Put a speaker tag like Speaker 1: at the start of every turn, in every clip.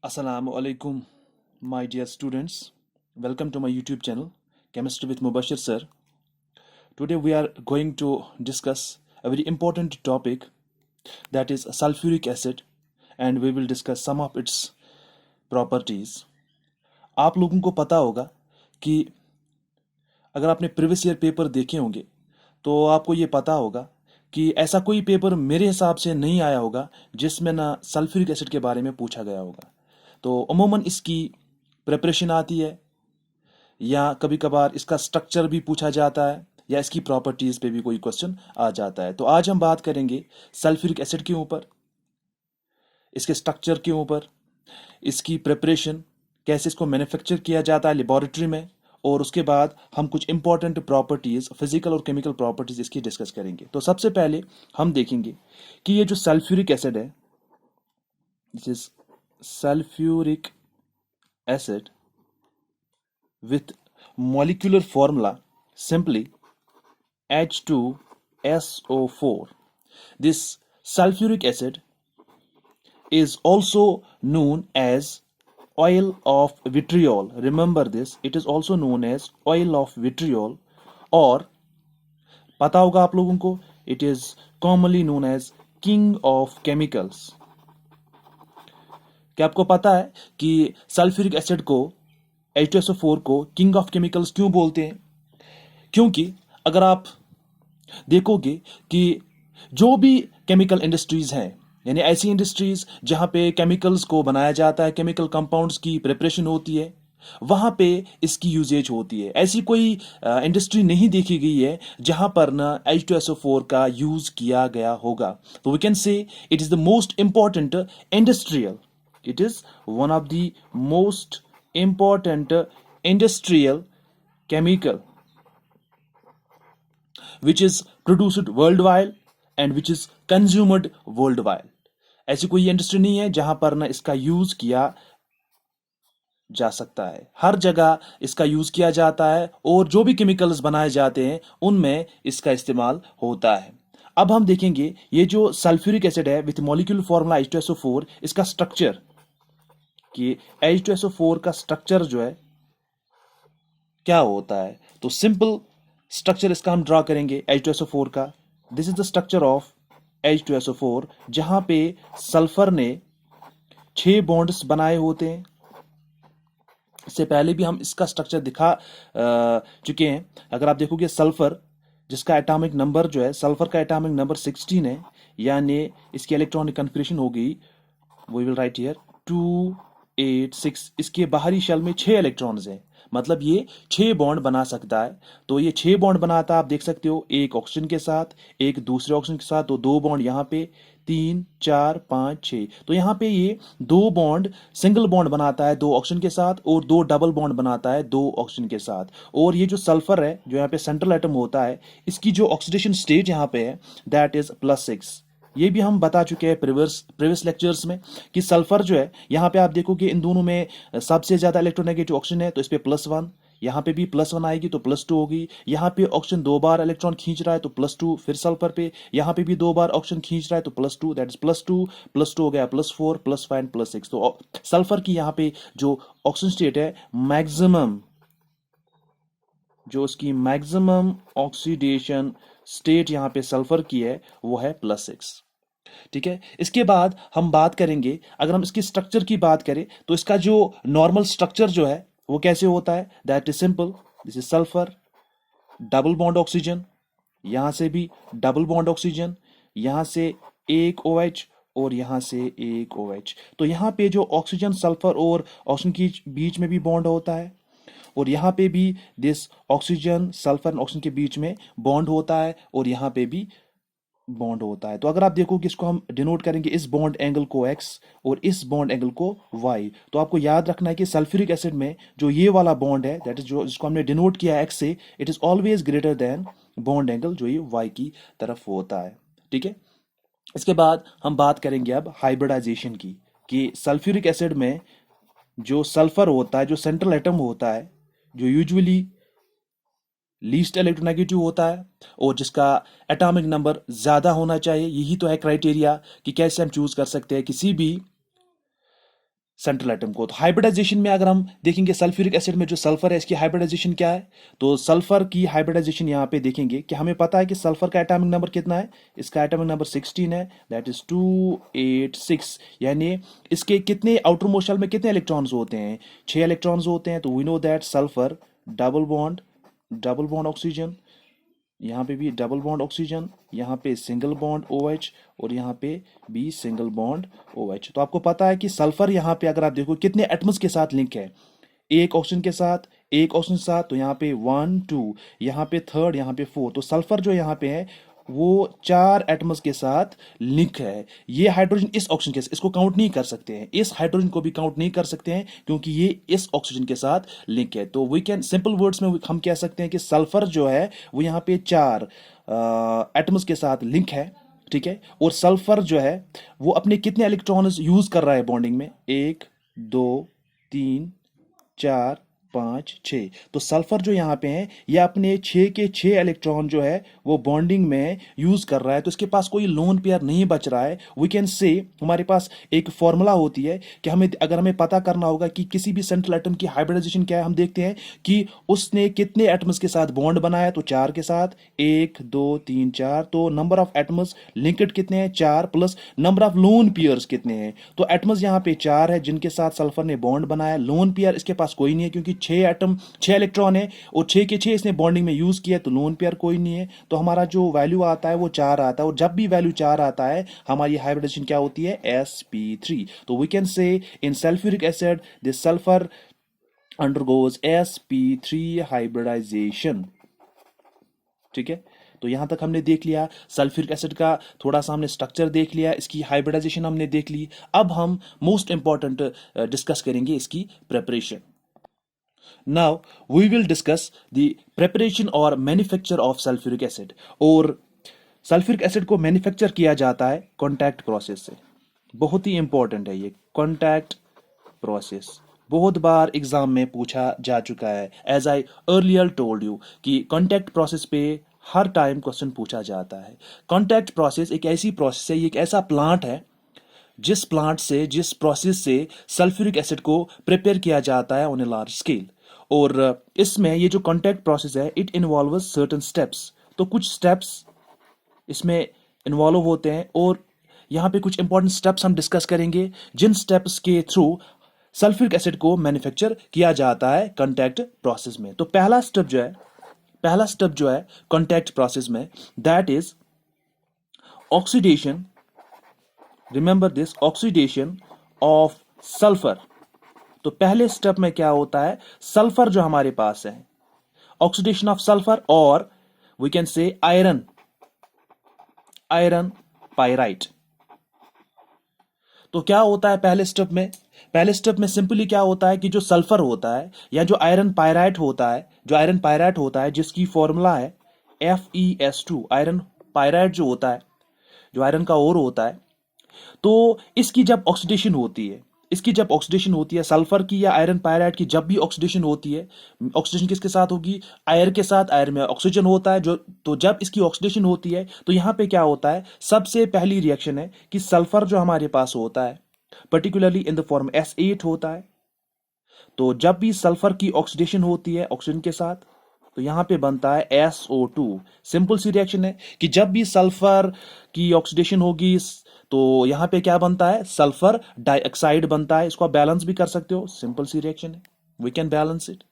Speaker 1: Assalamu alaikum, my dear students. Welcome to my YouTube channel, Chemistry with Mubashir sir. Today we are going to discuss a very important topic, that is sulfuric acid, and we will discuss some of its properties. आप लोगों को पता होगा कि अगर आपने previous year paper देखे होंगे तो आपको ये पता होगा कि ऐसा कोई पेपर मेरे हिसाब से नहीं आया होगा जिसमें ना सल्फ्यूरिक एसिड के बारे में पूछा गया होगा। तो अमूमन इसकी प्रिपरेशन आती है, या कभी कभार इसका स्ट्रक्चर भी पूछा जाता है, या इसकी प्रॉपर्टीज पे भी कोई क्वेश्चन आ जाता है। तो आज हम बात करेंगे सल्फ्यूरिक एसिड के ऊपर, इसके स्ट्रक्चर के ऊपर, इसकी प्रिपरेशन, कैसे इसको मैन्युफैक्चर किया जाता है लेबोरेटरी में, और उसके बाद हम कुछ इंपॉर्टेंट प्रॉपर्टीज, फिजिकल और केमिकल प्रॉपर्टीज इसकी डिस्कस करेंगे। तो सबसे पहले हम देखेंगे कि ये जो सल्फ्यूरिक एसिड है, this is sulphuric acid with molecular formula simply H2SO4. This sulfuric acid is also known as oil of vitriol. Remember this, it is also known as oil of vitriol, और पता होगा आप लोगों को, it is commonly known as king of chemicals. क्या आपको पता है कि सल्फ्यूरिक एसिड को, H2SO4 को किंग ऑफ केमिकल्स क्यों बोलते हैं? क्योंकि अगर आप देखोगे कि जो भी केमिकल इंडस्ट्रीज हैं, यानी ऐसी इंडस्ट्रीज जहां पे केमिकल्स को बनाया जाता है, केमिकल कंपाउंड्स की प्रिपरेशन होती है, वहां पे इसकी यूजेज होती है। ऐसी कोई इंडस्ट्री नहीं देखी गई है जहां पर ना H2SO4 का यूज किया गया होगा। तो we can say it is the most important industrial, it is one of the most important industrial chemical which is produced worldwide and which is consumed worldwide. ऐसी कोई इंडस्ट्री नहीं है जहां पर ना इसका यूज किया जा सकता है, हर जगह इसका यूज किया जाता है, और जो भी केमिकल्स बनाए जाते हैं उनमें इसका इस्तेमाल होता है। अब हम देखेंगे ये जो सल्फ्यूरिक एसिड है विथ मॉलिक्यूलर फॉर्मूला H2SO4, इसका स्ट्रक्चर, कि H2SO4 का स्ट्रक्चर जो है क्या होता है। तो सिंपल स्ट्रक्चर इसका हम ड्रॉ करेंगे H2SO4 का। This is the structure of H2SO4, जहां पे सल्फर ने 6 बॉन्ड्स बनाए होते हैं। इससे पहले भी हम इसका स्ट्रक्चर दिखा चुके हैं। अगर आप देखोगे सल्फर, जिसका एटॉमिक नंबर जो है, सल्फर का एटॉमिक नंबर 16 है, यानी इसकी इलेक्ट्रॉनिक कन्फिग्रेशन हो गई, वी विल राइट हियर 2 8 6। इसके बाहरी शेल में 6 इलेक्ट्रॉन्स हैं, मतलब ये 6 बॉन्ड बना सकता है। तो ये 6 बॉन्ड बनाता है, आप देख सकते हो, एक ऑक्सीजन के साथ, एक दूसरे ऑक्सीजन के साथ, तो 2 बॉन्ड यहाँ पे, 3 4 5 6। तो यहाँ पे ये 2 बॉन्ड सिंगल बॉन्ड बनाता है 2 ऑक्सीजन के साथ, और 2 डबल बॉन्ड बनाता है 2 ऑक्सीजन के साथ। और ये जो सल्फर है, जो यहाँ पे सेंट्रल एटम होता है, इसकी जो ऑक्सीडेशन स्टेट यहाँ पे है, दैट इज +6। ये भी हम बता चुके हैं प्रीवियस लेक्चर्स में कि सल्फर जो है, यहाँ पे आप देखोगे इन दोनों में सबसे ज्यादा इलेक्ट्रोनेगेटिव ऑक्सीजन है, तो इस पे +1, यहाँ पे भी +1 आएगी तो +2 होगी। यहाँ पे ऑक्सीजन 2 बार इलेक्ट्रॉन खींच रहा है तो +2, फिर सल्फर पे यहाँ पे भी 2 बार ऑक्सीजन खींच रहा है तो +2, दैट इज +2 हो गया, +4 +5 एंड +6। तो सल्फर की यहाँ पे जो ऑक्सीजन स्टेट है, मैक्सिमम, जो उसकी मैक्सिमम ऑक्सीडेशन स्टेट यहाँ पे सल्फर की है, वो है +6। ठीक है, इसके बाद हम बात करेंगे, अगर हम इसकी स्ट्रक्चर की बात करें तो इसका जो नॉर्मल स्ट्रक्चर जो है वो कैसे होता है, that is simple. This is sulphur, double bond oxygen, यहां से भी डबल बॉन्ड ऑक्सीजन, यहां से एक OH और यहां से एक OH। तो यहां पे जो ऑक्सीजन, सल्फर और ऑक्सीजन के बीच में भी बॉन्ड होता है, और यहाँ पे भी दिस ऑक्सीजन, सल्फर और ऑक्सीजन के बीच में बॉन्ड होता है, और यहाँ पे भी बॉन्ड होता है। तो अगर आप देखोगे, इसको हम डिनोट करेंगे इस बॉन्ड एंगल को X और इस बॉन्ड एंगल को Y। तो आपको याद रखना है कि सल्फ्यूरिक एसिड में जो ये वाला बॉन्ड है, दैट इज जो जिसको हमने डिनोट किया X से, it is always greater than bond angle जो ये Y की तरफ होता है। ठीक है, इसके बाद हम बात करेंगे अब हाइब्रिडाइजेशन की, कि सल्फ्यूरिक एसिड में जो सल्फर होता है, जो सेंट्रल एटम होता है, जो यूजुअली लीस्ट इलेक्ट्रोनेगेटिव होता है और जिसका एटॉमिक नंबर ज्यादा होना चाहिए, यही तो है क्राइटेरिया कि कैसे हम चूज कर सकते हैं किसी भी सेंट्रल एटम को। तो हाइब्रिडाइजेशन में अगर हम देखेंगे सल्फ्यूरिक एसिड में जो सल्फर है इसकी हाइब्रिडाइजेशन क्या है, तो सल्फर की हाइब्रिडाइजेशन यहाँ पे देखेंगे कि हमें पता है कि सल्फर का एटॉमिक नंबर कितना है, इसका एटॉमिक नंबर 16 है, दैट इज 286। यानी इसके कितने आउटर मोस्ट शेल में कितने इलेक्ट्रॉन्स होते हैं, 6 इलेक्ट्रॉन्स होते हैं। तो we know that sulphur double bond oxygen, यहाँ पे भी डबल बॉन्ड ऑक्सीजन, यहाँ पे सिंगल बॉन्ड OH, और यहाँ पे भी सिंगल बॉन्ड OH। तो आपको पता है कि सल्फर यहाँ पे अगर आप देखो कितने एटम्स के साथ लिंक है, एक ऑक्सीजन के साथ, एक ऑक्सीजन के साथ, तो यहाँ पे 1 2, यहाँ पे 3, यहाँ पे 4। तो सल्फर जो यहाँ पे है वो 4 एटम्स के साथ लिंक है। ये हाइड्रोजन इस ऑक्सीजन के साथ, इसको काउंट नहीं कर सकते हैं, इस हाइड्रोजन को भी काउंट नहीं कर सकते हैं क्योंकि ये इस ऑक्सीजन के साथ लिंक है। तो वी कैन सिंपल वर्ड्स में हम कह सकते हैं कि सल्फर जो है वो यहाँ पे 4 एटम्स के साथ लिंक है, ठीक है। और सल्फर जो है वो अपने कितने इलेक्ट्रॉन्स यूज कर रहा है बॉन्डिंग में, 1 2 3 4 5 6। तो सल्फर जो यहाँ पे है ये अपने 6 के 6 इलेक्ट्रॉन जो है वो बॉन्डिंग में यूज कर रहा है। तो इसके पास कोई लोन पेयर नहीं बच रहा है। वी कैन से हमारे पास एक फॉर्मूला होती है कि अगर हमें पता करना होगा कि किसी भी सेंट्रल एटम की हाइब्रिडाइजेशन क्या है, हम देखते हैं कि उसने कितने एटम्स के साथ बॉन्ड बनाया, तो 4 के साथ, 1 2 3 4। तो नंबर ऑफ एटम्स लिंक्ड कितने हैं, 4, plus number of lone pairs कितने हैं। तो एटम्स यहाँ पे 4 है जिनके साथ सल्फर ने बॉन्ड बनाया। लोन पेयर इसके पास कोई नहीं है क्योंकि 6 इलेक्ट्रॉन है और 6 के 6 इसने बॉन्डिंग में यूज किया, तो लोन पेयर कोई नहीं है। तो हमारा जो वैल्यू आता है वो 4 आता है, और जब भी वैल्यू 4 आता है हमारी हाइब्रिडेशन क्या होती है, sp3। तो we can say in sulphuric acid this sulphur undergoes sp3 hybridisation, ठीक है। तो यहां तक हमने देख लिया सल्फ्यूरिक एसिड का, थोड़ा सा हमने स्ट्रक्चर देख लिया, इसकी हाइब्रिडाइजेशन हमने देख ली। अब हम मोस्ट इंपॉर्टेंट डिस्कस करेंगे इसकी preparation. Now we will discuss the preparation or manufacture of sulfuric acid। और सल्फ्यूरिक एसिड को मैन्युफैक्चर किया जाता है कॉन्टैक्ट प्रोसेस से। बहुत ही इंपॉर्टेंट है ये कॉन्टैक्ट प्रोसेस, बहुत बार एग्जाम में पूछा जा चुका है। As I earlier told you कि कॉन्टैक्ट प्रोसेस पे हर टाइम क्वेश्चन पूछा जाता है। कॉन्टैक्ट प्रोसेस एक ऐसी प्रोसेस है, ये एक ऐसा प्लांट है जिस प्रोसेस से सल्फ्यूरिक एसिड को प्रिपेयर किया जाता है ऑन ए लार्ज स्केल। और इसमें ये जो कॉन्टैक्ट प्रोसेस है इट इन्वॉल्व्स सर्टेन स्टेप्स। तो कुछ स्टेप्स इसमें इन्वॉल्व होते हैं और यहाँ पे कुछ इंपॉर्टेंट स्टेप्स हम डिस्कस करेंगे जिन स्टेप्स के थ्रू सल्फ्यूरिक एसिड को मैन्युफैक्चर किया जाता है कॉन्टैक्ट प्रोसेस में। तो पहला स्टेप जो है कॉन्टैक्ट प्रोसेस में, that is oxidation. Remember this, oxidation of sulphur. तो पहले स्टेप में क्या होता है, सल्फर जो हमारे पास है, ऑक्सीडेशन ऑफ सल्फर, और we can say iron pyrite. तो क्या होता है पहले स्टेप में सिंपली क्या होता है कि जो सल्फर होता है या जो आयरन पायराइट होता है जिसकी फॉर्मूला है FeS2। आयरन पायराइट जो होता है, जो आयरन का ओर होता है, तो इसकी जब ऑक्सीडेशन होती है सल्फर की या आयरन पायराइट की, जब भी ऑक्सीडेशन होती है, ऑक्सीडेशन किसके साथ होगी, आयरन के साथ। आयरन में ऑक्सीजन होता है तो जब इसकी ऑक्सीडेशन होती है तो यहां पे क्या होता है, सबसे पहली रिएक्शन है कि सल्फर जो हमारे पास होता है particularly in the form S8 होता है। तो जब भी सल्फर की ऑक्सीडेशन होती है ऑक्सीजन के साथ तो यहां पे बनता है SO2। सिंपल सी रिएक्शन है कि जब भी सल्फर की ऑक्सीडेशन होगी तो यहां पे क्या बनता है, सल्फर डाइऑक्साइड बनता है। इसको आप बैलेंस भी कर सकते हो, सिंपल सी रिएक्शन है, वी कैन बैलेंस इट।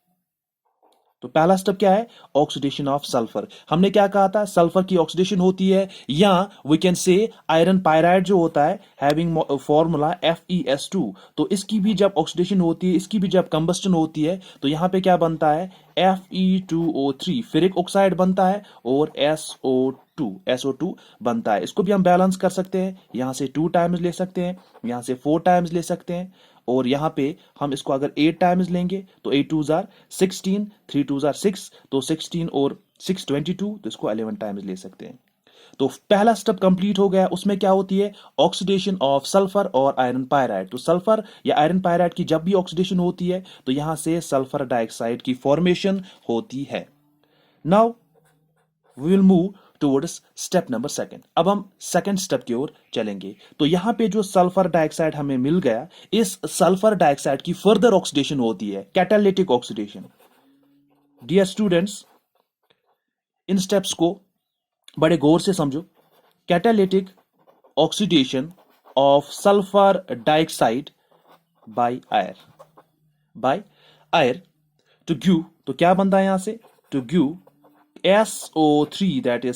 Speaker 1: तो पहला स्टेप क्या है, ऑक्सीडेशन ऑफ सल्फर। हमने क्या कहा था, सल्फर की ऑक्सीडेशन होती है, या we can say iron pyrite जो होता है हैविंग फॉर्मूला FeS2। तो इसकी भी जब ऑक्सीडेशन होती है, इसकी भी जब कंबस्टन होती है तो यहां पे क्या बनता है, Fe2O3, फेरिक ऑक्साइड बनता है, और SO2 बनता है। इसको भी हम बैलेंस कर सकते हैं, यहां से 2 टाइम्स ले सकते हैं, यहां से 4 टाइम्स ले सकते हैं, और यहां पे हम इसको अगर 8 टाइम्स लेंगे तो 8 2 जार 16, 3 2 जार 6, तो 16 और 6 22, तो इसको 11 टाइम्स ले सकते हैं। तो पहला स्टेप कंप्लीट हो गया। उसमें क्या होती है, ऑक्सीडेशन ऑफ सल्फर और आयरन पायराइड। तो सल्फर या आयरन पायराइड की जब भी ऑक्सीडेशन होती है तो यहां से सल्फर डाइऑक्साइड की फॉर्मेशन होती है। Now we will move towards step number second. अब हम सेकंड स्टेप की ओर चलेंगे। तो यहां पे जो सल्फर डाइऑक्साइड हमें मिल गया, इस सल्फर डाइऑक्साइड की फर्दर ऑक्सीडेशन होती है, कैटालिटिक ऑक्सीडेशन। डियर स्टूडेंट्स, इन स्टेप्स को बड़े गौर से समझो। Catalytic oxidation of sulphur dioxide by air to give, तो क्या बनता है यहां से, to give SO3, that is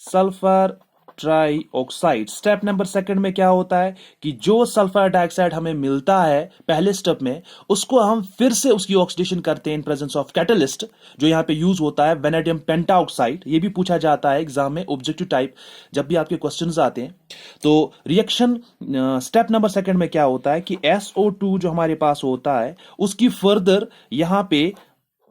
Speaker 1: sulphur trioxide. Step number second में क्या होता है कि जो सल्फर डाइऑक्साइड हमें मिलता है पहले स्टेप में, उसको हम फिर से उसकी ऑक्सीडेशन करते हैं इन प्रेजेंस ऑफ कैटलिस्ट, जो यहां पे यूज होता है वेनेडियम पेंटाऑक्साइड। ये भी पूछा जाता है एग्जाम में, ऑब्जेक्टिव टाइप जब भी आपके क्वेश्चंस आते हैं। तो रिएक्शन स्टेप नंबर सेकंड में क्या होता है कि SO2 जो हमारे पास होता है, उसकी फर्दर यहां पे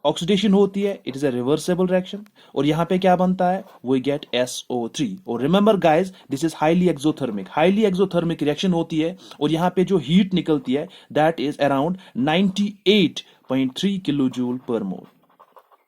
Speaker 1: ऑक्सीडेशन होती है, it is a reversible reaction, और यहां पे क्या बनता है, वी गेट SO3। और remember guys, this is highly exothermic reaction होती है, और यहां पे जो हीट निकलती है that is around 98.3 kilo joule per mole.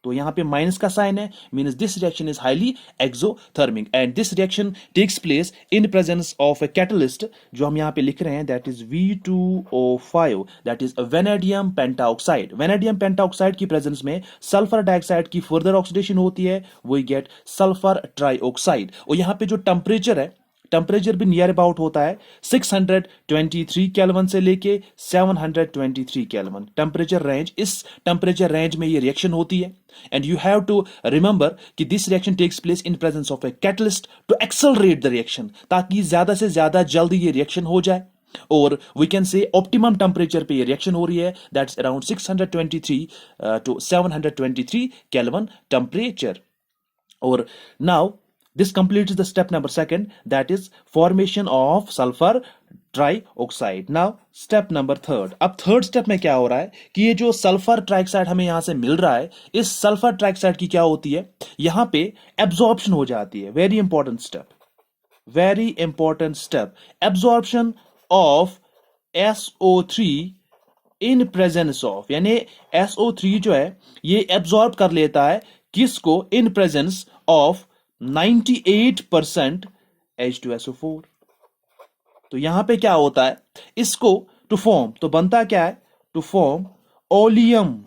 Speaker 1: तो यहां पे माइनस का साइन है, means this reaction is highly exothermic, and this reaction takes place in presence of a catalyst, जो हम यहां पे लिख रहे हैं, that is V2O5, that is vanadium pentoxide. Vanadium pentoxide की प्रेजेंस में सल्फर डाइऑक्साइड की फर्दर ऑक्सीडेशन होती है, वी गेट सल्फर ट्राइऑक्साइड। और यहां पे जो टेम्परेचर है, टेम्परेचर भी नियर अबाउट होता है 623 केल्विन से लेके 723 केल्विन टेम्परेचर रेंज। इस टेम्परेचर रेंज में ये रिएक्शन होती है, and you have to remember कि this reaction takes place in presence of a catalyst to accelerate the reaction, ताकि ज्यादा से ज्यादा जल्दी ये रिएक्शन हो जाए। और we can say optimum temperature पे ये रिएक्शन हो रही है, that's around 623 to 723 kelvin temperature. और now this completes the step number second, that is formation of sulfur trioxide. Now step number third. अब थर्ड स्टेप में क्या हो रहा है कि ये जो सल्फर ट्राइऑक्साइड हमें यहां से मिल रहा है, इस सल्फर ट्राइऑक्साइड की क्या होती है, यहां पे एब्जॉर्प्शन हो जाती है। Very important step, absorption of SO3 in presence of, यानी SO3 जो है ये एब्जॉर्ब कर लेता है किसको, इन प्रेजेंस ऑफ 98% H2SO4। तो यहां पे क्या होता है, इसको टू फॉर्म, तो बनता क्या है, to form oleum.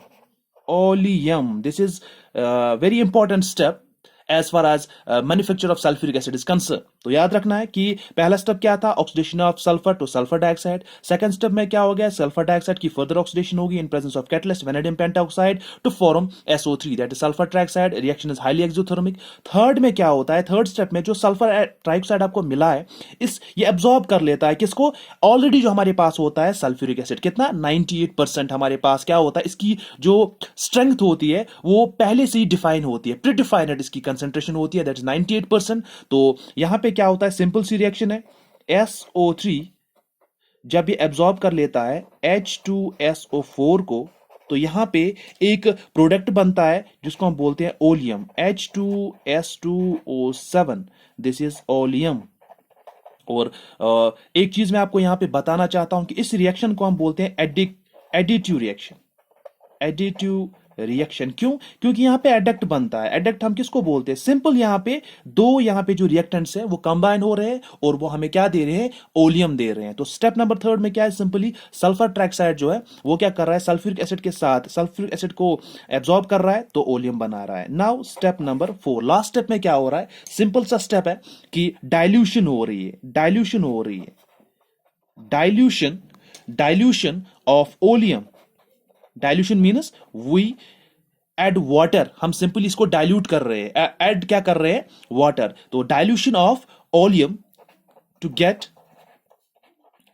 Speaker 1: This is very important step as far as manufacture of sulphuric acid is concern. तो याद रखना है कि पहला स्टेप क्या था, oxidation of sulphur to sulphur dioxide. Second step में क्या हो गया, सल्फर डाइऑक्साइड की फर्दर ऑक्सीडेशन होगी in presence of catalyst vanadium pentaoxide to form SO3, that is sulphur trioxide. Reaction is highly exothermic. Third में क्या होता है, थर्ड स्टेप में जो सल्फर ट्राइऑक्साइड आपको मिला है, ये एब्जॉर्ब कर लेता है किसको, ऑलरेडी जो हमारे पास होता है सल्फ्यूरिक एसिड, कितना 98% हमारे पास क्या होता है, इसकी जो स्ट्रेंथ होती है वो पहले से ही डिफाइन होती है, प्रीडिफाइंड इसकी कंसेंट्रेशन होती है, दैट इज 98%। तो यहां पे क्या होता है, सिंपल सी रिएक्शन है, SO3 जब ये एब्जॉर्ब कर लेता है H2SO4 को, तो यहां पे एक प्रोडक्ट बनता है जिसको हम बोलते हैं oleum, H2S2O7, this is oleum. और एक चीज मैं आपको यहां पे बताना चाहता हूं कि इस रिएक्शन को हम बोलते हैं एडिटिव रिएक्शन। क्यों, क्योंकि यहां पे एडक्ट बनता है। एडक्ट हम किसको बोलते हैं, सिंपल यहां पे यहां पे जो रिएक्टेंट्स है वो कंबाइन हो रहे हैं और वो हमें क्या दे रहे हैं, ओलियम दे रहे हैं। तो स्टेप नंबर थर्ड में क्या है, सिंपली सल्फर ट्राइऑक्साइड जो है वो क्या कर रहा है, सल्फ्यूरिक एसिड के साथ सल्फ्यूरिक एसिड को एब्जॉर्ब कर रहा है, तो ओलियम बना रहा है। Now step number 4, last step में क्या हो रहा है, सिंपल सा स्टेप है कि डाइल्यूशन हो रही है, dilution of oleum. Dilution means we add water, हम सिंपली इसको डाइल्यूट कर रहे हैं, ऐड क्या कर रहे हैं, वाटर। तो dilution of oleum to get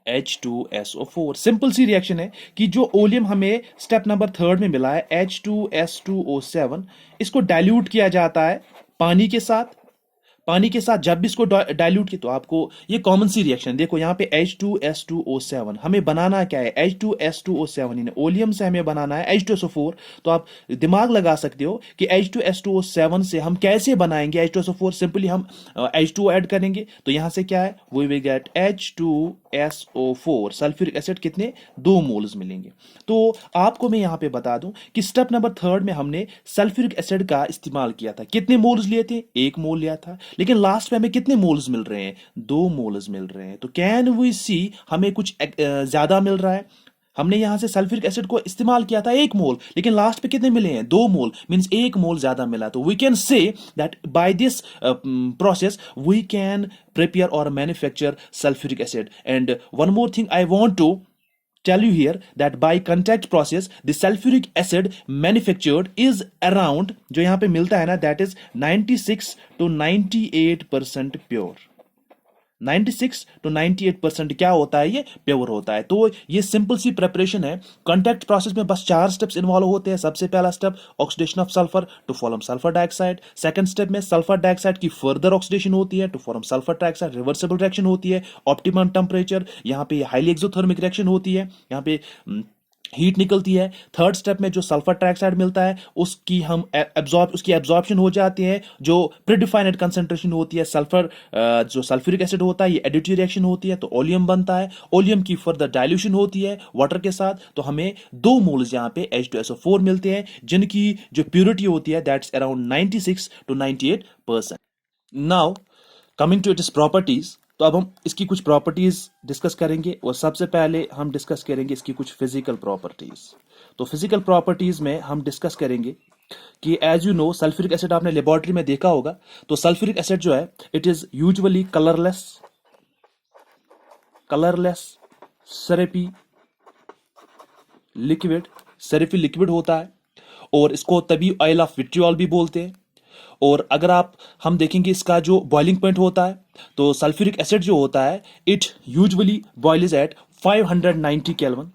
Speaker 1: H2SO4। Simple सी रिएक्शन है कि जो ओलियम हमें स्टेप नंबर थर्ड में मिला है H2S2O7, इसको डाइल्यूट किया जाता है पानी के साथ। पानी के साथ जब भी इसको डाइल्यूट किया तो आपको ये कॉमन सी रिएक्शन देखो यहाँ पे H2S2O7 हमें बनाना क्या है H2S2O7 यानी ओलियम से हमें बनाना है H2SO4। तो आप दिमाग लगा सकते हो कि H2S2O7 से हम कैसे बनाएंगे H2SO4। सिंपली हम H2O ऐड करेंगे तो यहाँ से क्या है we will get H2SO4 sulphuric acid कितने 2 मोल्स मिलेंगे। तो आपको मैं यहाँ पे बता दूं कि स्टेप नंबर 3 में हमने सल्फ्यूरिक एसिड का इस्तेमाल किया था। कितने मोल्स लिए थे 1 मोल लिया था, लेकिन लास्ट में हमें कितने मोल्स मिल रहे हैं 2 मोल्स मिल रहे हैं। तो कैन वी सी हमें कुछ ज्यादा मिल रहा है। हमने यहां से सल्फ्यूरिक एसिड को इस्तेमाल किया था 1 मोल, लेकिन लास्ट पे कितने मिले हैं 2 मोल, मींस 1 मोल ज्यादा मिला। तो we can say that by this process we can prepare और manufacture sulphuric acid. And one more thing I want to tell you here that by contact process the sulfuric acid manufactured is around जो यहां पे मिलता है ना that is 96 to 98% pure। 96 to 98% क्या होता है ये प्योर होता है। तो ये सिंपल सी प्रेपरेशन है। कॉन्टैक्ट प्रोसेस में बस 4 स्टेप्स इन्वॉल्व होते हैं। सबसे पहला step oxidation of sulphur to form sulphur dioxide. Second step में सल्फर डाइऑक्साइड की फर्दर ऑक्सीडेशन होती है to form sulphur trioxide. Reversible reaction होती है ऑप्टिमम टेम्परेचर, यहाँ पे हाईली एक्सोथर्मिक रिएक्शन होती है, यहाँ पे हीट निकलती है। थर्ड स्टेप में जो सल्फर ट्राइऑक्साइड मिलता है उसकी हम उसकी एब्जॉर्प्शन हो जाती है। जो प्रीडिफाइंड कंसंट्रेशन होती है सल्फर जो सल्फ्यूरिक एसिड होता है ये एडिटिव रिएक्शन होती है तो ओलियम बनता है। ओलियम की फर्दर डाइल्यूशन होती है वाटर के साथ तो हमें 2 मोल्स यहाँ पे H2SO4 मिलते हैं जिनकी जो प्योरिटी होती है that's around 96 to 98%। Now coming to its properties, तो अब हम इसकी कुछ प्रॉपर्टीज डिस्कस करेंगे और सबसे पहले हम डिस्कस करेंगे इसकी कुछ फिजिकल प्रॉपर्टीज। तो फिजिकल प्रॉपर्टीज में हम डिस्कस करेंगे कि as you know sulphuric acid आपने लेबोरेटरी में देखा होगा। तो सल्फ्यूरिक एसिड जो है it is usually colourless syrupy liquid होता है और इसको तभी ऑयल ऑफ विट्रियोल भी बोलते हैं। और अगर हम देखेंगे इसका जो बॉइलिंग पॉइंट होता है तो सल्फ्यूरिक एसिड जो होता है it usually boils at 590 kelvin.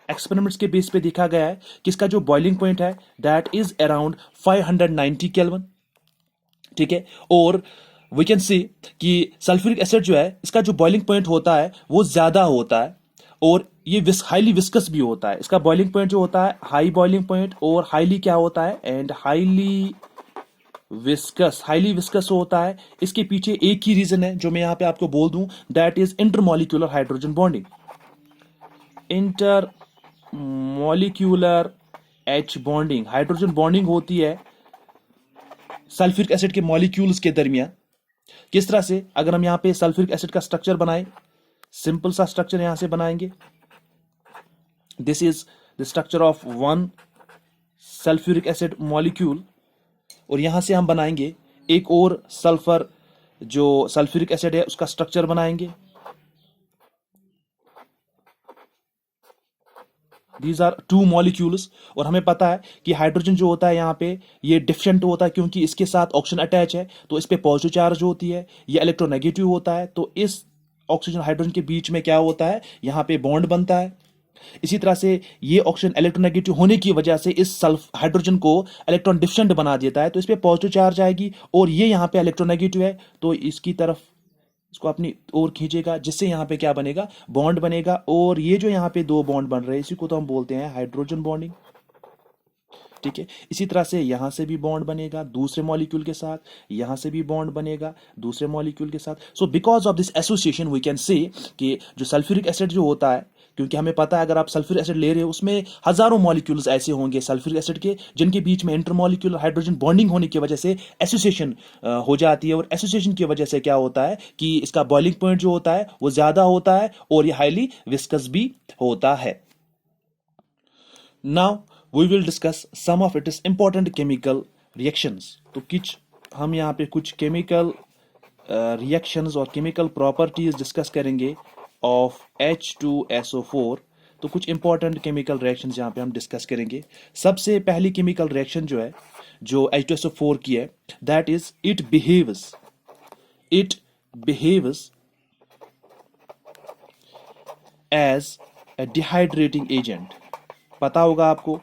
Speaker 1: Experiments के बेस पे देखा गया है कि इसका जो बॉइलिंग पॉइंट है दैट इज अराउंड 590 केल्विन। ठीक है, और वी कैन सी कि सल्फ्यूरिक एसिड जो है इसका जो बॉइलिंग पॉइंट होता है वो ज्यादा होता है और ये हाईली विस्कस भी होता है। इसका बॉइलिंग पॉइंट जो होता है हाई बॉइलिंग पॉइंट और हाईली क्या होता है एंड हाईली विस्कस होता है। इसके पीछे एक ही रीजन है जो मैं यहां पे आपको बोल दूं that is intermolecular hydrogen bonding. Intermolecular H bonding, hydrogen bonding होती है सल्फ्यूरिक एसिड के मॉलिक्यूल्स के दरमियान। किस तरह से, अगर हम यहां पे सल्फ्यूरिक एसिड का स्ट्रक्चर बनाएं, सिंपल सा स्ट्रक्चर यहां से बनाएंगे। This is the structure of one sulphuric acid molecule और यहां से हम बनाएंगे एक और सल्फ्यूरिक एसिड है उसका स्ट्रक्चर बनाएंगे। दीज आर 2 मॉलिक्यूल्स और हमें पता है कि हाइड्रोजन जो होता है यहाँ पे ये डिफिशिएंट होता है क्योंकि इसके साथ ऑक्सीजन अटैच है तो इस पे पॉजिटिव चार्ज होती है, ये इलेक्ट्रोनेगेटिव होता है। तो इस ऑक्सीजन हाइड्रोजन के बीच में क्या होता है यहाँ पे बॉन्ड बनता है। इसी तरह से ये ऑक्सीजन इलेक्ट्रोनेगेटिव होने की वजह से इस हाइड्रोजन को इलेक्ट्रॉन डिफिशिएंट बना देता है तो इस पे पॉजिटिव चार्ज आएगी और ये यहाँ पे इलेक्ट्रोनेगेटिव है तो इसकी तरफ इसको अपनी ओर खींचेगा जिससे यहाँ पे क्या बनेगा बॉन्ड बनेगा। और ये जो यहाँ पे 2 बॉन्ड बन रहे हैं इसी को तो हम बोलते हैं हाइड्रोजन बॉन्डिंग। ठीक है, इसी तरह से यहां से भी बॉन्ड बनेगा दूसरे मॉलिक्यूल के साथ, यहां से भी बॉन्ड बनेगा दूसरे मॉलिक्यूल के साथ। So because of this association we can say कि जो सल्फ्यूरिक एसिड जो होता है, क्योंकि हमें पता है अगर आप सल्फ्यूरिक एसिड ले रहे हो उसमें हजारों मॉलिक्यूल्स ऐसे होंगे सल्फ्यूरिक एसिड के जिनके बीच में इंटरमॉलिक्यूलर हाइड्रोजन बॉन्डिंग होने की वजह से एसोसिएशन हो जाती है। और एसोसिएशन की वजह से क्या होता है कि इसका बॉइलिंग पॉइंट जो होता है वो ज्यादा होता है और ये हाईली विस्कस भी होता है। Now we will discuss some of its important chemical reactions। तो कुछ हम यहाँ पे कुछ केमिकल रिएक्शंस और केमिकल प्रॉपर्टीज डिस्कस करेंगे ऑफ H2SO4। तो कुछ इंपॉर्टेंट केमिकल रिएक्शंस यहाँ पे हम डिस्कस करेंगे। सबसे पहली केमिकल रिएक्शन जो है जो H2SO4 की है that is it behaves as a dehydrating agent. पता होगा आपको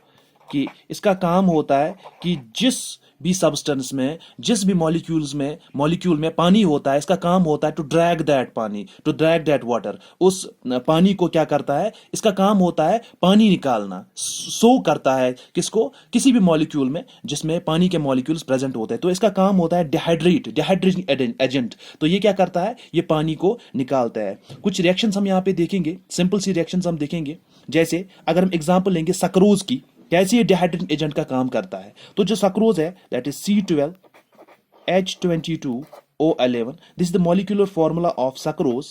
Speaker 1: कि इसका काम होता है कि जिस भी सब्सटेंस में, जिस भी मॉलिक्यूल में पानी होता है, इसका काम होता है टू ड्रैग दैट पानी, टू ड्रैग दैट वाटर। उस पानी को क्या करता है, इसका काम होता है पानी निकालना, सो करता है किसको, किसी भी मॉलिक्यूल में जिसमें पानी के मॉलिक्यूल्स प्रेजेंट होते हैं, तो इसका काम होता है डिहाइड्रेटिंग एजेंट। तो ये क्या करता है, ये पानी को निकालता है। कुछ रिएक्शंस हम यहाँ पे देखेंगे, सिंपल सी रिएक्शंस हम देखेंगे। जैसे अगर हम एग्जांपल लेंगे सक्रोज की, कैसे ये डिहाइड्रेटिंग एजेंट का काम करता है। तो जो सक्रोज है, that is C12H22O11, this is the molecular formula of sucrose,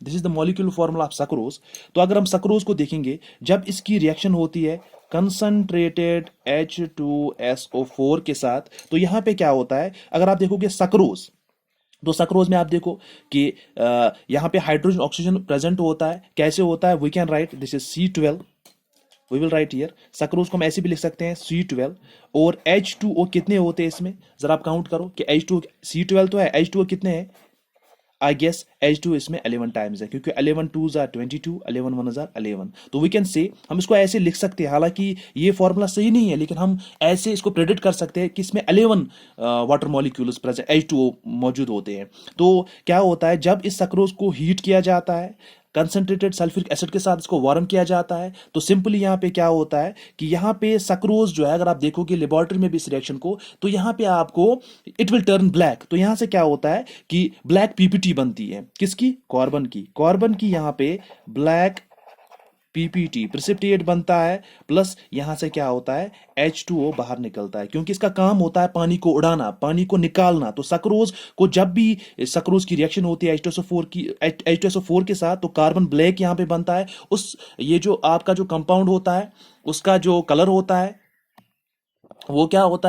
Speaker 1: this is the molecular formula of sucrose. तो अगर हम सक्रोज को देखेंगे, जब इसकी रिएक्शन होती है कंसंट्रेटेड H2SO4 के साथ, तो यहां पे क्या होता है, अगर आप देखोगे सक्रोज, तो सक्रोज में आप देखो कि यहाँ पे हाइड्रोजन ऑक्सीजन प्रेजेंट होता है। कैसे होता है, we can write this is C12, we will write here. Sucrose को हम ऐसे भी लिख सकते हैं C12, और H2O कितने होते हैं इसमें, जरा आप काउंट करो कि H2, C12 तो है, H2O कितने हैं, आई गेस H2 इसमें 11 टाइम्स है, क्योंकि 11 2s are 22, 11 1s are 11। तो वी कैन से, हम इसको ऐसे लिख सकते हैं, हालांकि ये फॉर्मूला सही नहीं है, लेकिन हम ऐसे इसको प्रेडिक्ट कर सकते हैं कि इसमें 11 वाटर मॉलिक्यूल्स प्रेजेंट H2O मौजूद होते हैं। तो क्या होता है, जब इस सक्रोज को हीट किया जाता है, कंसंट्रेटेड सल्फ्यूरिक एसिड के साथ इसको वार्म किया जाता है, तो सिंपली यहाँ पे क्या होता है कि यहाँ पे सक्रोज जो है, अगर आप देखोगे लेबोरेटरी में भी इस रिएक्शन को, तो यहाँ पे आपको इट विल टर्न ब्लैक। तो यहाँ से क्या होता है कि ब्लैक पीपीटी बनती है, किसकी, कार्बन की यहाँ पे ब्लैक पीपीटी प्रिसिपिटेट बनता है, प्लस यहां से क्या होता है, H2O बाहर निकलता है, क्योंकि इसका काम होता है पानी को उड़ाना, पानी को निकालना। तो सक्रोज को जब भी सक्रोज की रिएक्शन होती है H2SO4 के साथ, तो कार्बन ब्लैक यहां पे बनता है। उस ये जो आपका जो कंपाउंड होता है, उसका जो कलर होता है वो क्या होता है,